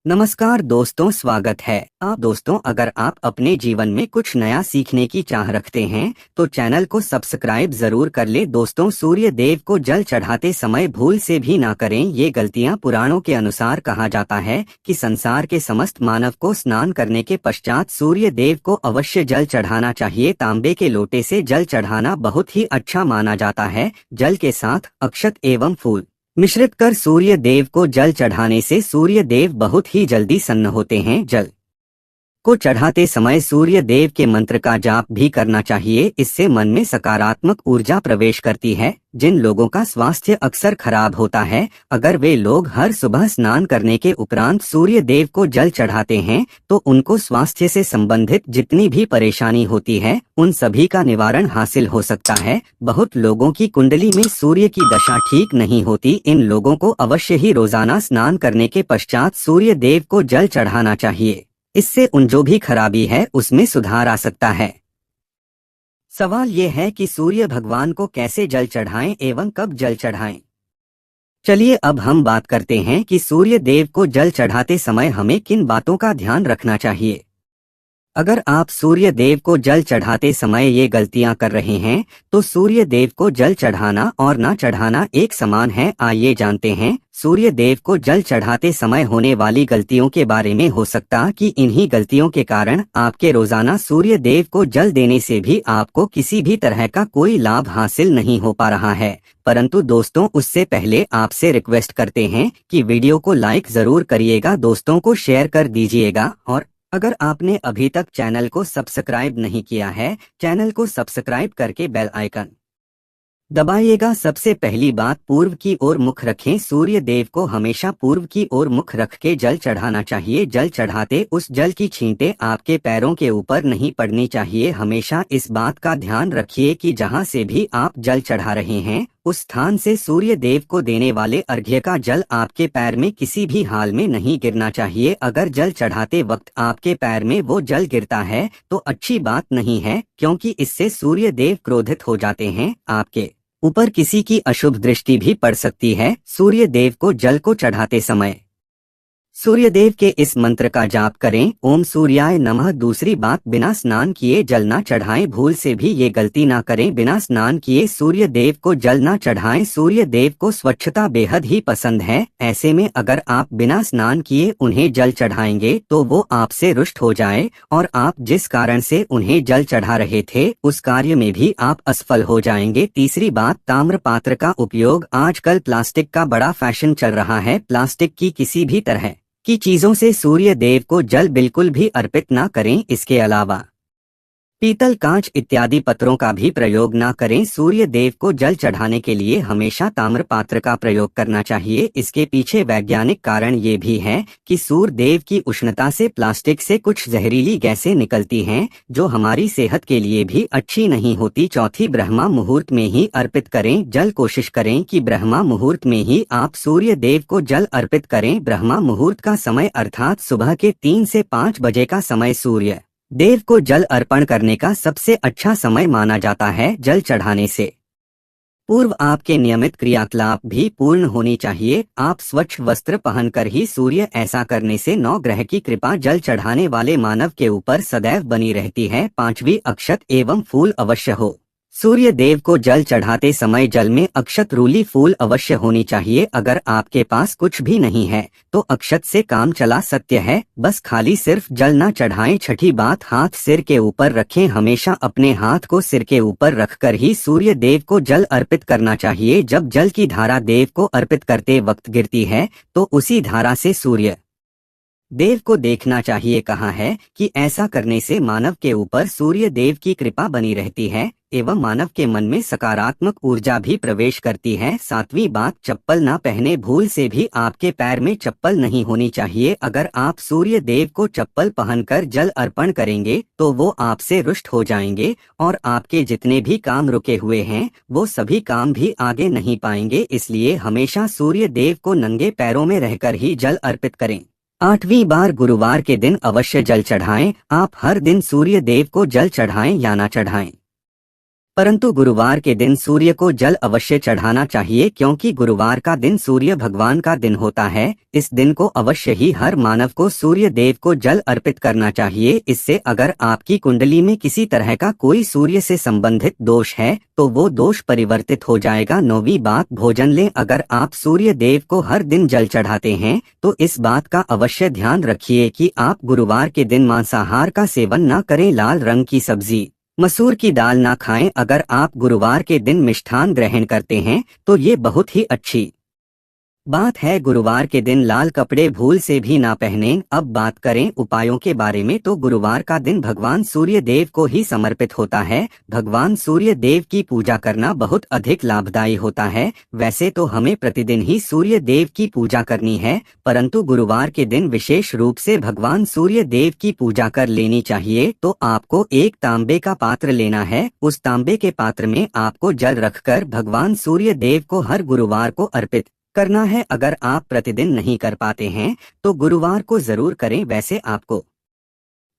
नमस्कार दोस्तों, स्वागत है। दोस्तों, अगर आप अपने जीवन में कुछ नया सीखने की चाह रखते हैं तो चैनल को सब्सक्राइब जरूर कर ले। दोस्तों, सूर्य देव को जल चढ़ाते समय भूल से भी ना करें ये गलतियां। पुराणों के अनुसार कहा जाता है कि संसार के समस्त मानव को स्नान करने के पश्चात सूर्य देव को अवश्य जल चढ़ाना चाहिए। तांबे के लोटे से जल चढ़ाना बहुत ही अच्छा माना जाता है। जल के साथ अक्षत एवं फूल मिश्रित कर सूर्य देव को जल चढ़ाने से सूर्य देव बहुत ही जल्दी सन्न होते हैं। जल को चढ़ाते समय सूर्य देव के मंत्र का जाप भी करना चाहिए। इससे मन में सकारात्मक ऊर्जा प्रवेश करती है। जिन लोगों का स्वास्थ्य अक्सर खराब होता है, अगर वे लोग हर सुबह स्नान करने के उपरांत सूर्य देव को जल चढ़ाते हैं तो उनको स्वास्थ्य से संबंधित जितनी भी परेशानी होती है उन सभी का निवारण हासिल हो सकता है। बहुत लोगों की कुंडली में सूर्य की दशा ठीक नहीं होती। इन लोगों को अवश्य ही रोजाना स्नान करने के पश्चात सूर्य देव को जल चढ़ाना चाहिए। इससे उन जो भी खराबी है उसमें सुधार आ सकता है। सवाल ये है कि सूर्य भगवान को कैसे जल चढ़ाएं एवं कब जल चढ़ाएं। चलिए अब हम बात करते हैं कि सूर्य देव को जल चढ़ाते समय हमें किन बातों का ध्यान रखना चाहिए। अगर आप सूर्य देव को जल चढ़ाते समय ये गलतियां कर रहे हैं तो सूर्य देव को जल चढ़ाना और ना चढ़ाना एक समान है। आइए जानते हैं सूर्य देव को जल चढ़ाते समय होने वाली गलतियों के बारे में। हो सकता कि इन्हीं गलतियों के कारण आपके रोजाना सूर्य देव को जल देने से भी आपको किसी भी तरह का कोई लाभ हासिल नहीं हो पा रहा है। परंतु दोस्तों, उससे पहले आपसे रिक्वेस्ट करते हैं कि वीडियो को लाइक जरूर करिएगा, दोस्तों को शेयर कर दीजिएगा और अगर आपने अभी तक चैनल को सब्सक्राइब नहीं किया है, चैनल को सब्सक्राइब करके बेल आइकन दबाइएगा। सबसे पहली बात, पूर्व की ओर मुख रखें। सूर्य देव को हमेशा पूर्व की ओर मुख रख के जल चढ़ाना चाहिए। जल चढ़ाते उस जल की छींटे आपके पैरों के ऊपर नहीं पड़नी चाहिए। हमेशा इस बात का ध्यान रखिए कि जहां से भी आप जल चढ़ा रहे हैं उस स्थान से सूर्य देव को देने वाले अर्घ्य का जल आपके पैर में किसी भी हाल में नहीं गिरना चाहिए। अगर जल चढ़ाते वक्त आपके पैर में वो जल गिरता है तो अच्छी बात नहीं है, क्योंकि इससे सूर्य देव क्रोधित हो जाते हैं। आपके ऊपर किसी की अशुभ दृष्टि भी पड़ सकती है। सूर्य देव को जल को चढ़ाते समय सूर्य देव के इस मंत्र का जाप करें, ओम सूर्याय नमः। दूसरी बात, बिना स्नान किए जल ना चढ़ाएं। भूल से भी ये गलती ना करें, बिना स्नान किए सूर्य देव को जल ना चढ़ाएं। सूर्य देव को स्वच्छता बेहद ही पसंद है। ऐसे में अगर आप बिना स्नान किए उन्हें जल चढ़ाएंगे तो वो आपसे रुष्ट हो जाए और आप जिस कारण से उन्हें जल चढ़ा रहे थे उस कार्य में भी आप असफल हो जाएंगे। तीसरी बात, ताम्र पात्र का उपयोग। आजकल प्लास्टिक का बड़ा फैशन चल रहा है। प्लास्टिक की किसी भी तरह की चीजों से सूर्य देव को जल बिल्कुल भी अर्पित ना करें। इसके अलावा पीतल, कांच इत्यादि पत्रों का भी प्रयोग ना करें। सूर्य देव को जल चढ़ाने के लिए हमेशा ताम्र पात्र का प्रयोग करना चाहिए। इसके पीछे वैज्ञानिक कारण ये भी है कि सूर्य देव की उष्णता से प्लास्टिक से कुछ जहरीली गैसें निकलती हैं जो हमारी सेहत के लिए भी अच्छी नहीं होती। चौथी, ब्रह्मा मुहूर्त में ही अर्पित करें जल। कोशिश करें कि ब्रह्मा मुहूर्त में ही आप सूर्य देव को जल अर्पित करें। ब्रह्मा मुहूर्त का समय अर्थात सुबह के 3 से 5 बजे का समय सूर्य देव को जल अर्पण करने का सबसे अच्छा समय माना जाता है। जल चढ़ाने से पूर्व आपके नियमित क्रियाकलाप भी पूर्ण होनी चाहिए। आप स्वच्छ वस्त्र पहनकर ही सूर्य, ऐसा करने से 9 ग्रह की कृपा जल चढ़ाने वाले मानव के ऊपर सदैव बनी रहती है। पांचवी, अक्षत एवं फूल अवश्य हो। सूर्य देव को जल चढ़ाते समय जल में अक्षत रूली फूल अवश्य होनी चाहिए। अगर आपके पास कुछ भी नहीं है तो अक्षत से काम चला सत्य है, बस खाली सिर्फ जल ना चढ़ाएं। छठी बात, हाथ सिर के ऊपर रखें। हमेशा अपने हाथ को सिर के ऊपर रखकर ही सूर्य देव को जल अर्पित करना चाहिए। जब जल की धारा देव को अर्पित करते वक्त गिरती है तो उसी धारा से सूर्य देव को देखना चाहिए। कहा है कि ऐसा करने से मानव के ऊपर सूर्य देव की कृपा बनी रहती है एवं मानव के मन में सकारात्मक ऊर्जा भी प्रवेश करती है। सातवीं बात, चप्पल ना पहने। भूल से भी आपके पैर में चप्पल नहीं होनी चाहिए। अगर आप सूर्य देव को चप्पल पहनकर जल अर्पण करेंगे तो वो आपसे रुष्ट हो जाएंगे और आपके जितने भी काम रुके हुए हैं वो सभी काम भी आगे नहीं पाएंगे। इसलिए हमेशा सूर्य देव को नंगे पैरों में रहकर ही जल अर्पित करें। आठवीं बार, गुरुवार के दिन अवश्य जल चढ़ाएं। आप हर दिन सूर्य देव को जल चढ़ाएं या ना चढ़ाएं, परंतु गुरुवार के दिन सूर्य को जल अवश्य चढ़ाना चाहिए, क्योंकि गुरुवार का दिन सूर्य भगवान का दिन होता है। इस दिन को अवश्य ही हर मानव को सूर्य देव को जल अर्पित करना चाहिए। इससे अगर आपकी कुंडली में किसी तरह का कोई सूर्य से संबंधित दोष है तो वो दोष परिवर्तित हो जाएगा। 9वीं बात, भोजन लें। अगर आप सूर्य देव को हर दिन जल चढ़ाते हैं तो इस बात का अवश्य ध्यान रखिए कि आप गुरुवार के दिन मांसाहार का सेवन न करें। लाल रंग की सब्जी, मसूर की दाल ना खाएं। अगर आप गुरुवार के दिन मिष्ठान ग्रहण करते हैं तो ये बहुत ही अच्छी बात है। गुरुवार के दिन लाल कपड़े भूल से भी ना पहनें। अब बात करें उपायों के बारे में, तो गुरुवार का दिन भगवान सूर्य देव को ही समर्पित होता है। भगवान सूर्य देव की पूजा करना बहुत अधिक लाभदायी होता है। वैसे तो हमें प्रतिदिन ही सूर्य देव की पूजा करनी है, परंतु गुरुवार के दिन विशेष रूप से भगवान सूर्य देव की पूजा कर लेनी चाहिए। तो आपको एक तांबे का पात्र लेना है। उस तांबे के पात्र में आपको जल रखकर भगवान सूर्य देव को हर गुरुवार को अर्पित करना है। अगर आप प्रतिदिन नहीं कर पाते हैं तो गुरुवार को जरूर करें। वैसे आपको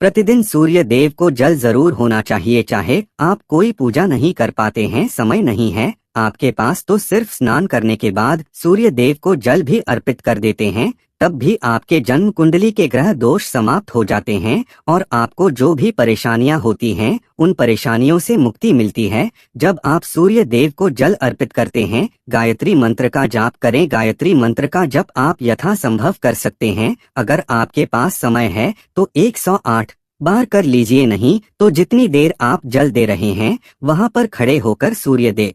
प्रतिदिन सूर्य देव को जल जरूर होना चाहिए। चाहे आप कोई पूजा नहीं कर पाते हैं, समय नहीं है आपके पास, तो सिर्फ स्नान करने के बाद सूर्य देव को जल भी अर्पित कर देते हैं, तब भी आपके जन्म कुंडली के ग्रह दोष समाप्त हो जाते हैं और आपको जो भी परेशानियां होती हैं उन परेशानियों से मुक्ति मिलती है। जब आप सूर्य देव को जल अर्पित करते हैं, गायत्री मंत्र का जाप करें। गायत्री मंत्र का जप आप यथासंभव कर सकते हैं। अगर आपके पास समय है तो 108 बार कर लीजिए, नहीं तो जितनी देर आप जल दे रहे हैं वहां पर खड़े होकर सूर्य देव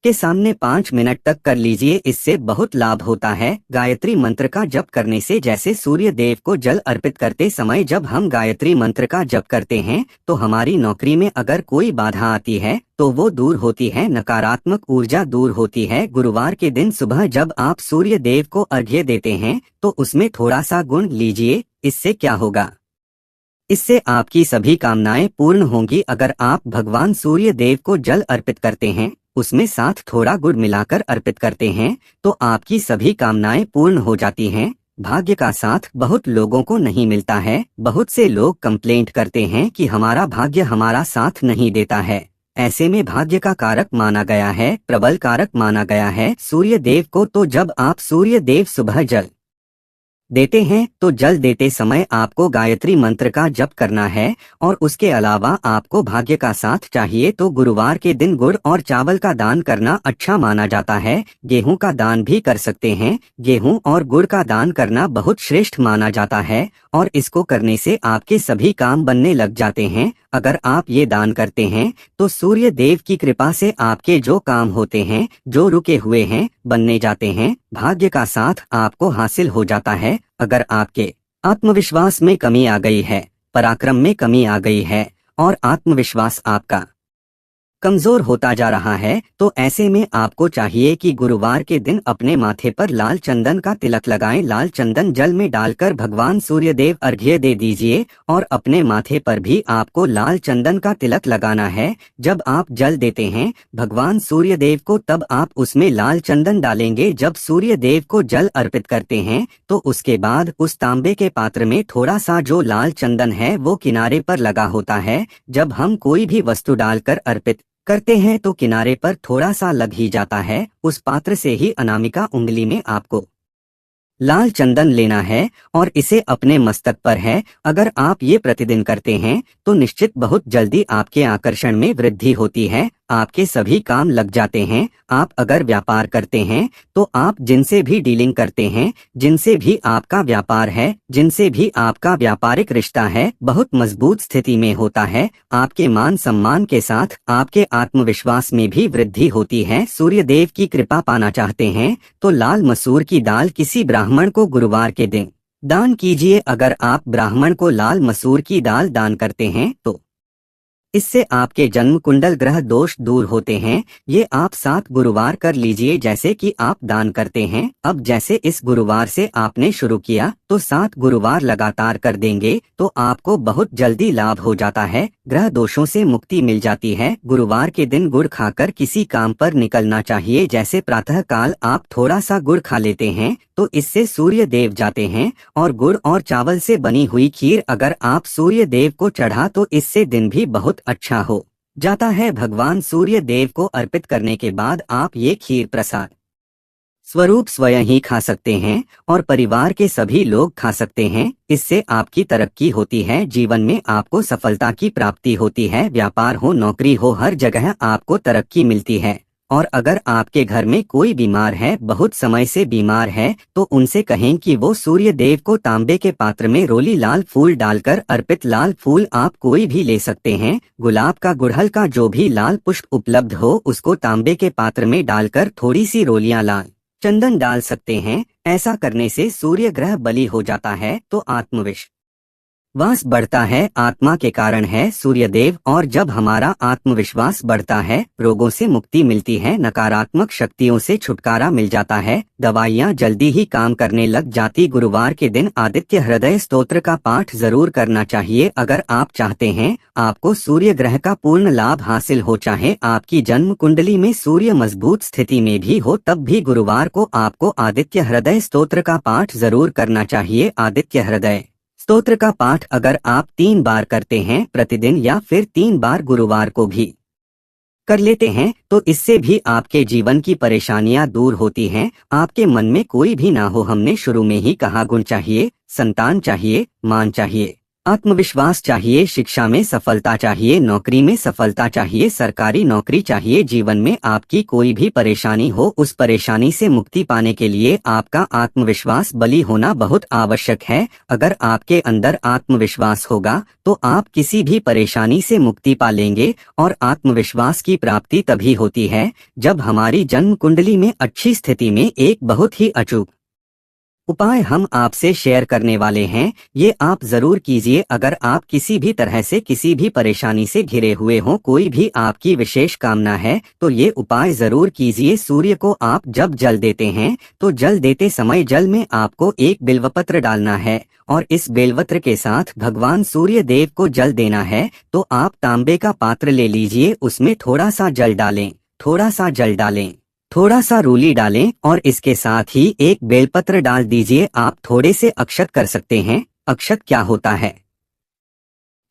के सामने 5 मिनट तक कर लीजिए। इससे बहुत लाभ होता है। गायत्री मंत्र का जप करने से, जैसे सूर्य देव को जल अर्पित करते समय जब हम गायत्री मंत्र का जप करते हैं तो हमारी नौकरी में अगर कोई बाधा आती है तो वो दूर होती है, नकारात्मक ऊर्जा दूर होती है। गुरुवार के दिन सुबह जब आप सूर्य देव को अर्घ्य देते हैं तो उसमें थोड़ा सा गुड़ लीजिए। इससे क्या होगा, इससे आपकी सभी कामनाएं पूर्ण होंगी। अगर आप भगवान सूर्य देव को जल अर्पित करते हैं, उसमें साथ थोड़ा गुड़ मिलाकर अर्पित करते हैं, तो आपकी सभी कामनाएं पूर्ण हो जाती हैं। भाग्य का साथ बहुत लोगों को नहीं मिलता है। बहुत से लोग कंप्लेंट करते हैं कि हमारा भाग्य हमारा साथ नहीं देता है। ऐसे में भाग्य का कारक माना गया है, प्रबल कारक माना गया है सूर्य देव को। तो जब आप सूर्य देव सुबह जल देते हैं तो जल देते समय आपको गायत्री मंत्र का जप करना है और उसके अलावा आपको भाग्य का साथ चाहिए तो गुरुवार के दिन गुड़ और चावल का दान करना अच्छा माना जाता है। गेहूं का दान भी कर सकते हैं। गेहूं और गुड़ का दान करना बहुत श्रेष्ठ माना जाता है और इसको करने से आपके सभी काम बनने लग जाते हैं। अगर आप ये दान करते हैं तो सूर्य देव की कृपा से आपके जो काम होते हैं, जो रुके हुए हैं, बनने जाते हैं। भाग्य का साथ आपको हासिल हो जाता है। अगर आपके आत्मविश्वास में कमी आ गई है, पराक्रम में कमी आ गई है और आत्मविश्वास आपका कमजोर होता जा रहा है, तो ऐसे में आपको चाहिए कि गुरुवार के दिन अपने माथे पर लाल चंदन का तिलक लगाएं। लाल चंदन जल में डालकर भगवान सूर्यदेव अर्घ्य दे दीजिए और अपने माथे पर भी आपको लाल चंदन का तिलक लगाना है। जब आप जल देते हैं भगवान सूर्यदेव को, तब आप उसमें लाल चंदन डालेंगे। जब सूर्यदेव को जल अर्पित करते हैं तो उसके बाद उस तांबे के पात्र में थोड़ा सा जो लाल चंदन है वो किनारे पर लगा होता है। जब हम कोई भी वस्तु डालकर अर्पित करते हैं तो किनारे पर थोड़ा सा लग ही जाता है। उस पात्र से ही अनामिका उंगली में आपको लाल चंदन लेना है और इसे अपने मस्तक पर है। अगर आप ये प्रतिदिन करते हैं तो निश्चित बहुत जल्दी आपके आकर्षण में वृद्धि होती है, आपके सभी काम लग जाते हैं। आप अगर व्यापार करते हैं तो आप जिनसे भी डीलिंग करते हैं, जिनसे भी आपका व्यापार है, जिनसे भी आपका व्यापारिक रिश्ता है, बहुत मजबूत स्थिति में होता है। आपके मान सम्मान के साथ आपके आत्मविश्वास में भी वृद्धि होती है। सूर्यदेव की कृपा पाना चाहते हैं तो लाल मसूर की दाल किसी ब्राह्मण को गुरुवार के दिन दान कीजिए। अगर आप ब्राह्मण को लाल मसूर की दाल दान करते हैं तो इससे आपके जन्म कुंडल ग्रह दोष दूर होते हैं। ये आप 7 गुरुवार कर लीजिए जैसे कि आप दान करते हैं। अब जैसे इस गुरुवार से आपने शुरू किया तो 7 गुरुवार लगातार कर देंगे तो आपको बहुत जल्दी लाभ हो जाता है, ग्रह दोषों से मुक्ति मिल जाती है। गुरुवार के दिन गुड़ खाकर किसी काम पर निकलना चाहिए। जैसे प्रातः काल आप थोड़ा सा गुड़ खा लेते हैं तो इससे सूर्य देव जाते हैं और गुड़ और चावल से बनी हुई खीर अगर आप सूर्य देव को चढ़ा तो इससे दिन भी बहुत अच्छा हो जाता है। भगवान सूर्य देव को अर्पित करने के बाद आप ये खीर प्रसाद स्वरूप स्वयं ही खा सकते हैं और परिवार के सभी लोग खा सकते हैं। इससे आपकी तरक्की होती है, जीवन में आपको सफलता की प्राप्ति होती है। व्यापार हो, नौकरी हो, हर जगह आपको तरक्की मिलती है। और अगर आपके घर में कोई बीमार है, बहुत समय से बीमार है, तो उनसे कहें कि वो सूर्य देव को तांबे के पात्र में रोली लाल फूल डालकर अर्पित, लाल फूल आप कोई भी ले सकते हैं, गुलाब का, गुड़हल का, जो भी लाल पुष्प उपलब्ध हो उसको तांबे के पात्र में डालकर थोड़ी सी रोलियां लाल चंदन डाल सकते हैं। ऐसा करने से सूर्य ग्रह बली हो जाता है तो आत्मविश्वास बढ़ता है। आत्मा के कारण है सूर्यदेव, और जब हमारा आत्मविश्वास बढ़ता है रोगों से मुक्ति मिलती है, नकारात्मक शक्तियों से छुटकारा मिल जाता है, दवाइयाँ जल्दी ही काम करने लग जाती। गुरुवार के दिन आदित्य हृदय स्तोत्र का पाठ जरूर करना चाहिए। अगर आप चाहते हैं आपको सूर्य ग्रह का पूर्ण लाभ हासिल हो, चाहे आपकी जन्म कुंडली में सूर्य मजबूत स्थिति में भी हो, तब भी गुरुवार को आपको आदित्य हृदय स्तोत्र का पाठ जरूर करना चाहिए। आदित्य हृदय स्तोत्र का पाठ अगर आप 3 बार करते हैं प्रतिदिन, या फिर 3 बार गुरुवार को भी कर लेते हैं, तो इससे भी आपके जीवन की परेशानियां दूर होती हैं। आपके मन में कोई भी ना हो, हमने शुरू में ही कहा, गुण चाहिए, संतान चाहिए, मान चाहिए, आत्मविश्वास चाहिए, शिक्षा में सफलता चाहिए, नौकरी में सफलता चाहिए, सरकारी नौकरी चाहिए। जीवन में आपकी कोई भी परेशानी हो, उस परेशानी से मुक्ति पाने के लिए आपका आत्मविश्वास बली होना बहुत आवश्यक है। अगर आपके अंदर आत्मविश्वास होगा तो आप किसी भी परेशानी से मुक्ति पा लेंगे। और आत्मविश्वास की प्राप्ति तभी होती है जब हमारी जन्म कुंडली में अच्छी स्थिति में एक बहुत ही अचूक उपाय हम आपसे शेयर करने वाले हैं। ये आप जरूर कीजिए। अगर आप किसी भी तरह से किसी भी परेशानी से घिरे हुए हों, कोई भी आपकी विशेष कामना है, तो ये उपाय जरूर कीजिए। सूर्य को आप जब जल देते हैं तो जल देते समय जल में आपको एक बिल्वपत्र डालना है, और इस बेलपत्र के साथ भगवान सूर्य देव को जल देना है। तो आप तांबे का पात्र ले लीजिए, उसमें थोड़ा सा जल डालें, थोड़ा सा जल डालें, थोड़ा सा रूली डालें, और इसके साथ ही एक बेलपत्र डाल दीजिए। आप थोड़े से अक्षत कर सकते हैं। अक्षत क्या होता है?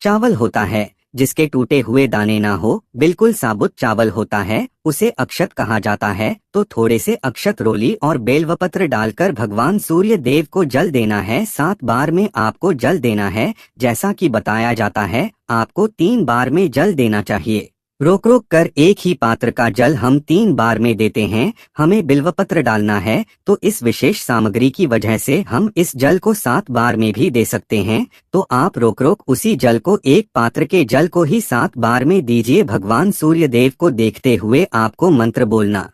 चावल होता है जिसके टूटे हुए दाने ना हो, बिल्कुल साबुत चावल होता है, उसे अक्षत कहा जाता है। तो थोड़े से अक्षत, रोली और बेलवपत्र डालकर भगवान सूर्य देव को जल देना है। 7 बार में आपको जल देना है। जैसा कि बताया जाता है आपको 3 बार में जल देना चाहिए। रोक रोक कर एक ही पात्र का जल हम 3 बार में देते हैं। हमें बिल्वपत्र डालना है, तो इस विशेष सामग्री की वजह से हम इस जल को 7 बार में भी दे सकते हैं। तो आप रोक रोक उसी जल को, एक पात्र के जल को ही 7 बार में दीजिए। भगवान सूर्य देव को देखते हुए आपको मंत्र बोलना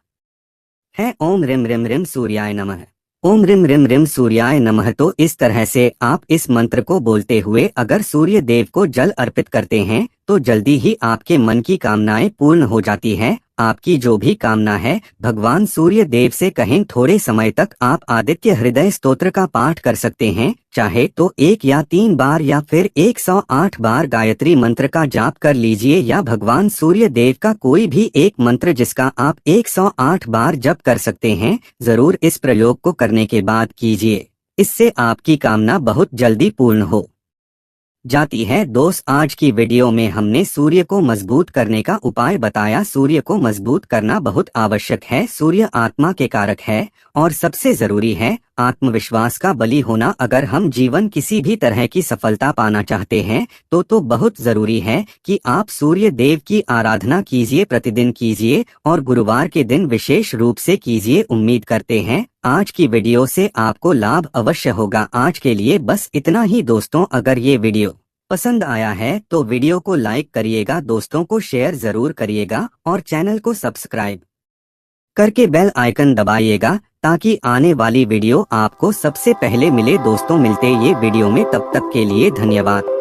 है, ओम रिम रिम रिम सूर्याय नमः, ओम रिम रिम रिम सूर्याय नमः। तो इस तरह से आप इस मंत्र को बोलते हुए अगर सूर्य देव को जल अर्पित करते हैं तो जल्दी ही आपके मन की कामनाएं पूर्ण हो जाती है। आपकी जो भी कामना है भगवान सूर्य देव से कहें। थोड़े समय तक आप आदित्य हृदय स्तोत्र का पाठ कर सकते हैं, चाहे तो 1 या 3 बार या फिर 108 बार गायत्री मंत्र का जाप कर लीजिए, या भगवान सूर्य देव का कोई भी एक मंत्र जिसका आप 108 बार जप कर सकते हैं। जरूर इस प्रयोग को करने के बाद कीजिए, इससे आपकी कामना बहुत जल्दी पूर्ण हो जाती है। दोस्त, आज की वीडियो में हमने सूर्य को मजबूत करने का उपाय बताया। सूर्य को मजबूत करना बहुत आवश्यक है। सूर्य आत्मा के कारक है और सबसे जरूरी है आत्मविश्वास का बली होना। अगर हम जीवन किसी भी तरह की सफलता पाना चाहते हैं तो बहुत जरूरी है कि आप सूर्य देव की आराधना कीजिए, प्रतिदिन कीजिए, और गुरुवार के दिन विशेष रूप से कीजिए। उम्मीद करते हैं आज की वीडियो से आपको लाभ अवश्य होगा। आज के लिए बस इतना ही दोस्तों। अगर ये वीडियो पसंद आया है तो वीडियो को लाइक करिएगा, दोस्तों को शेयर जरूर करिएगा, और चैनल को सब्सक्राइब करके बेल आइकन दबाइएगा ताकि आने वाली वीडियो आपको सबसे पहले मिले। दोस्तों, मिलते ये वीडियो में, तब तक के लिए धन्यवाद।